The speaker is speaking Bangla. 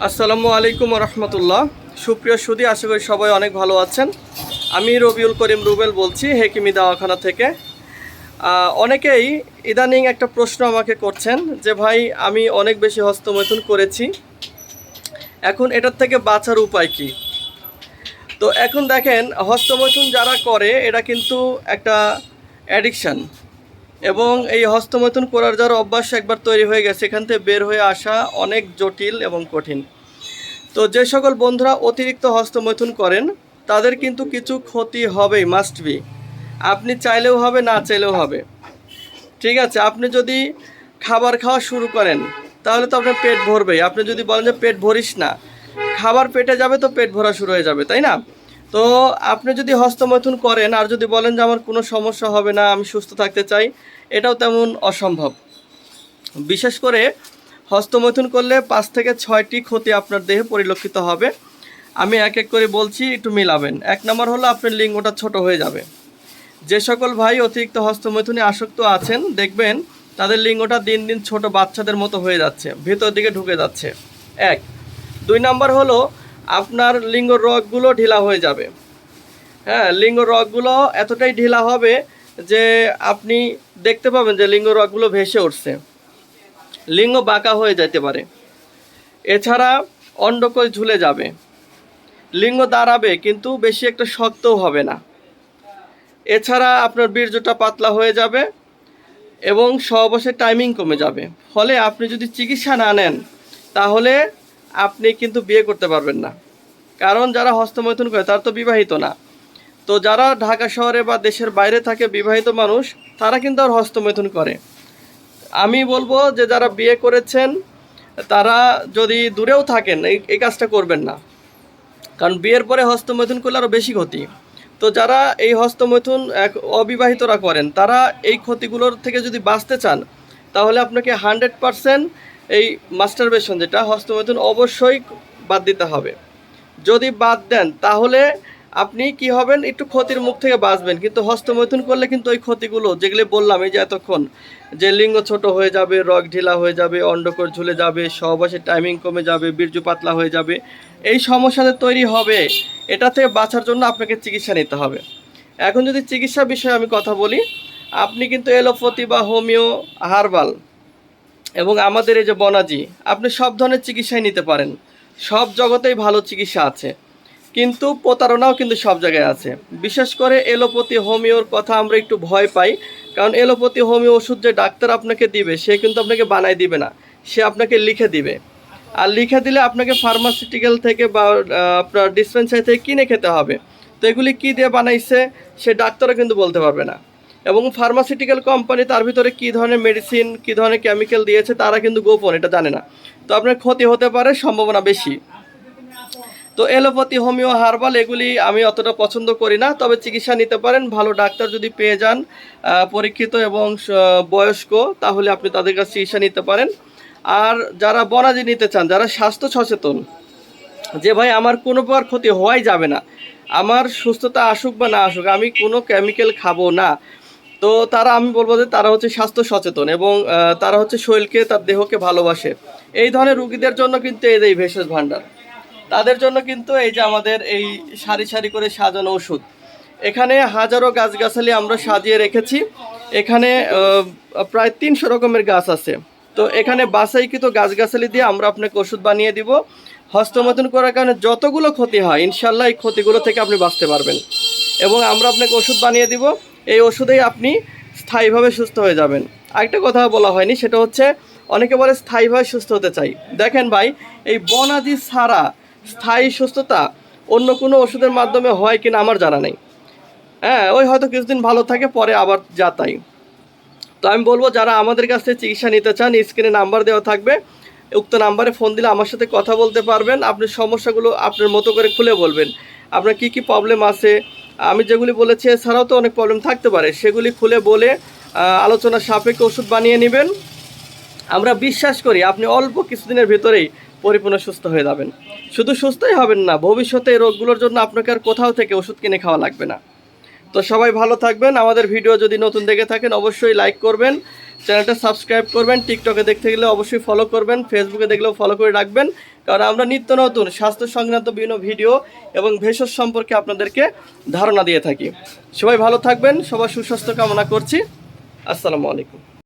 আসসালামু আলাইকুম রহমতুল্লাহ। সুপ্রিয় সুধী, আশা করি সবাই অনেক ভালো আছেন। আমি রবিউল করিম রুবেল বলছি হেকিমি দাওয়াখানা থেকে। অনেকেই ইদানিং একটা প্রশ্ন আমাকে করছেন যে ভাই, আমি অনেক বেশি হস্তমৈথুন করেছি, এখন এটার থেকে বাঁচার উপায় কি? তো এখন দেখেন, হস্তমৈথুন যারা করে এটা কিন্তু একটা অ্যাডিকশান, এবং এই হস্তমৈথুন করার যারা অভ্যাস একবার তৈরি হয়ে গেছে, এখান থেকে বের হয়ে আসা অনেক জটিল এবং কঠিন। তো যে সকল বন্ধুরা অতিরিক্ত হস্তমৈথুন করেন তাদের কিন্তু কিছু ক্ষতি হবেই, মাস্ট বি। আপনি চাইলেও হবে, না চাইলেও হবে। ঠিক আছে, আপনি যদি খাবার খাওয়া শুরু করেন তাহলে তো আপনার পেট ভরবেই। আপনি যদি বলেন যে পেট ভরিস না, খাবার পেটে যাবে তো পেট ভরা শুরু হয়ে যাবে, তাই না? তো আপনি যদি হস্তমৈথুন করেন আর যদি বলেন যে আমার কোনো সমস্যা হবে না, আমি সুস্থ থাকতে চাই, এটাও তেমন অসম্ভব। বিশেষ করে হস্তমৈথুন করলে 5 থেকে 6টি ক্ষতি আপনার দেহে পরিলক্ষিত হবে। আমি এক এক করে বলছি, একটু মিলাবেন। 1 নম্বর হলো আপনার লিঙ্গটা ছোট হয়ে যাবে। যে সকল ভাই অতিরিক্ত হস্তমৈথুনে আসক্ত আছেন, দেখবেন তাদের লিঙ্গটা দিন দিন ছোট বাচ্চাদের মতো হয়ে যাচ্ছে, ভেতর দিকে ঢুকে যাচ্ছে। 1। 2 নম্বর হলো আপনার লিঙ্গ রগগুলো ঢিলা হয়ে যাবে। হ্যাঁ, লিঙ্গ রগগুলো এতটাই ঢিলা হবে যে আপনি দেখতে পাবেন যে লিঙ্গ রগগুলো ভেসে উঠছে, লিঙ্গ বাঁকা হয়ে যেতে পারে। এছাড়া অন্ডকোষ ঝুলে যাবে, লিঙ্গ দাঁড়াবে কিন্তু বেশি একটা শক্তও হবে না। এছাড়া আপনার বীর্যটা পাতলা হয়ে যাবে এবং সহবাসের টাইমিং কমে যাবে। ফলে আপনি যদি চিকিৎসা না নেন তাহলে আপনি কিন্তু বিয়ে করতে পারবেন না। কারণ যারা হস্তমৈথুন করে তারা তো বিবাহিত না। তো যারা ঢাকা শহরে বা দেশের বাইরে থাকে বিবাহিত মানুষ, তারা কিন্তু আর হস্তমৈথুন করে। আমি বলবো যে যারা বিয়ে করেছেন তারা যদি দূরেও থাকেন এই কাজটা করবেন না, কারণ বিয়ের পরে হস্তমৈথুন করলে আরও বেশি ক্ষতি। তো যারা এই হস্তমৈথুন অবিবাহিতরা করেন, তারা এই ক্ষতিগুলোর থেকে যদি বাঁচতে চান তাহলে আপনাকে 100% এই মাস্টারবেশন, যেটা হস্তমৈথুন, অবশ্যই বাদ দিতে হবে। যদি বাদ দেন তাহলে আপনি কি হবেন, একটু ক্ষতির মুখ থেকে বাঁচবেন। কিন্তু হস্তমৈথুন করলে কিন্তু ওই ক্ষতিগুলো যেগুলো বললাম এই যে এতক্ষণ, যে লিঙ্গ ছোট হয়ে যাবে, রগ ঢিলা হয়ে যাবে, অন্ডকোষ ঝুলে যাবে, সহবাসের টাইমিং কমে যাবে, বীর্য পাতলা হয়ে যাবে, এই সমস্যাটা তৈরি হবে। এটা থেকে বাঁচার জন্য আপনাকে চিকিৎসা নিতে হবে। এখন যদি চিকিৎসা বিষয়ে আমি কথা বলি, আপনি কিন্তু এলোপ্যাথি বা হোমিও, হার্বাল এবং আমাদের এই যে বনাজি, আপনি সব ধরনের চিকিৎসাই নিতে পারেন। সব জগতেই ভালো চিকিৎসা আছে, কিন্তু প্রতারণাও কিন্তু সব জায়গায় আছে। বিশেষ করে এলোপ্যাথি হোমিওর কথা আমরা একটু ভয় পাই, কারণ এলোপ্যাথি হোমিও ওষুধ যে ডাক্তার আপনাকে দিবে সে কিন্তু আপনাকে বানায় দিবে না, সে আপনাকে লিখে দিবে। আর লিখে দিলে আপনাকে ফার্মাসিউটিক্যাল থেকে বা আপনার ডিসপেন্সারি থেকে কিনে খেতে হবে। তো এগুলি কী দিয়ে বানাইছে সে ডাক্তারও কিন্তু বলতে পারবে না। এবং ফার্মাসিউটিক্যাল কোম্পানি তার ভিতরে কী ধরনের মেডিসিন, কী ধরনের কেমিক্যাল দিয়েছে তারা কিন্তু গোপন, এটা জানে না। তো আপনার ক্ষতি হতে পারে, সম্ভাবনা বেশি। তো এলোপ্যাথি, হোমিও, হার্বাল এগুলি আমি অতটা পছন্দ করি না। তবে চিকিৎসা নিতে পারেন, ভালো ডাক্তার যদি পেয়ে যান পরীক্ষিত এবং বয়স্ক, তাহলে আপনি তাদের কাছে চিকিৎসা নিতে পারেন। আর যারা বনাজি নিতে চান, যারা স্বাস্থ্য সচেতন, যে ভাই আমার কোনো প্রকার ক্ষতি হওয়াই যাবে না, আমার সুস্থতা আসুক বা না আসুক, আমি কোনো কেমিক্যাল খাবো না, তো তারা, আমি বলবো যে তারা হচ্ছে স্বাস্থ্য সচেতন এবং তারা হচ্ছে শরীরকে, তার দেহকে ভালোবাসে। এই ধরনের রুগীদের জন্য কিন্তু এই ভেষজ ভাণ্ডার, তাদের জন্য কিন্তু এই যে আমাদের এই সারি সারি করে সাজানো ওষুধ, এখানে হাজারো গাছগাছালি আমরা সাজিয়ে রেখেছি। এখানে প্রায় 300 রকমের গাছ আছে। তো এখানে বাছাইকৃত গাছগাছালি দিয়ে আমরা আপনাকে ওষুধ বানিয়ে দিব। হস্তমৈথুন করার কারণে যতগুলো ক্ষতি হয়, ইনশাল্লাহ এই ক্ষতিগুলো থেকে আপনি বাঁচতে পারবেন। এবং আমরা আপনাকে ওষুধ বানিয়ে দিব, এই ওষুধেই আপনি স্থায়ীভাবে সুস্থ হয়ে যাবেন। আরেকটা কথা বলা হয়নি, সেটা হচ্ছে অনেকে বলে স্থায়ীভাবে সুস্থ হতে চাই। দেখেন ভাই, এই বনাজি ছাড়া স্থায়ী সুস্থতা অন্য কোনো ওষুধের মাধ্যমে হয় কিনা আমার জানা নেই। হ্যাঁ, ওই হয়তো কিছুদিন ভালো থাকে, পরে আবার যা তাই। তো আমি বলবো যারা আমাদের কাছ থেকে চিকিৎসা নিতে চান, স্ক্রিনে নাম্বার দেওয়া থাকবে, উক্ত নাম্বারে ফোন দিলে আমার সাথে কথা বলতে পারবেন। আপনি সমস্যাগুলো আপনার মতো করে খুলে বলবেন, আপনার কি কি প্রবলেম আছে। আমি যেগুলি বলেছি এছাড়াও তো অনেক প্রবলেম থাকতে পারে, সেগুলি খুলে বলে আলোচনা সাপেক্ষে ওষুধ বানিয়ে নেবেন। আমরা বিশ্বাস করি আপনি অল্প কিছুদিনের ভেতরেই পরিপূর্ণ সুস্থ হয়ে যাবেন। শুধু সুস্থই হবেন না, ভবিষ্যতে এই রোগগুলোর জন্য আপনাকে আর কোথাও থেকে ওষুধ কিনে খাওয়া লাগবে না। তো সবাই ভালো থাকবেন। আমাদের ভিডিও যদি নতুন দেখে থাকেন অবশ্যই লাইক করবেন, চ্যানেলটা সাবস্ক্রাইব করবেন। টিকটকে দেখতে গেলে অবশ্যই ফলো করবেন, ফেসবুকে দেখলেও ফলো করে রাখবেন, কারণ আমরা নিত্য নতুন স্বাস্থ্য সংক্রান্ত বিভিন্ন ভিডিও এবং ভেষজ সম্পর্কে আপনাদেরকে ধারণা দিয়ে থাকি। সবাই ভালো থাকবেন, সবার সুস্বাস্থ্য কামনা করছি। আসসালামু আলাইকুম।